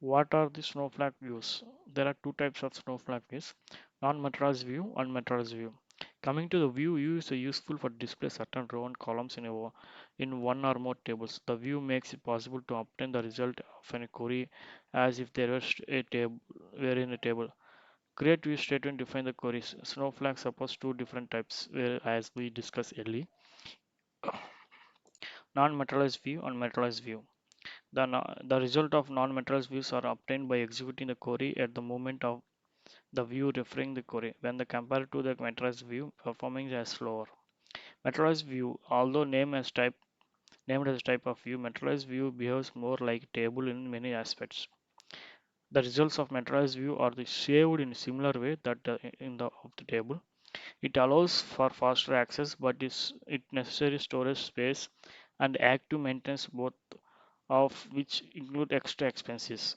What are the Snowflake views? There are two types of Snowflake views, non-materialized view and materialized view. Coming to the view is useful for display certain row and columns in one or more tables. The view makes it possible to obtain the result of a query as if there was a table were in a table. Create view statement define the queries. Snowflake supports two different types, where as we discussed earlier, non-materialized view and materialized view. The result of non-materialized views are obtained by executing the query at the moment of the view referring the query. When the compared to the materialized view, performing as slower. Materialized view, although named as type of view, materialized view behaves more like a table in many aspects. The results of materialized view are saved in a similar way that in the of the table. It allows for faster access, but it necessary storage space and active maintenance, both of which include extra expenses.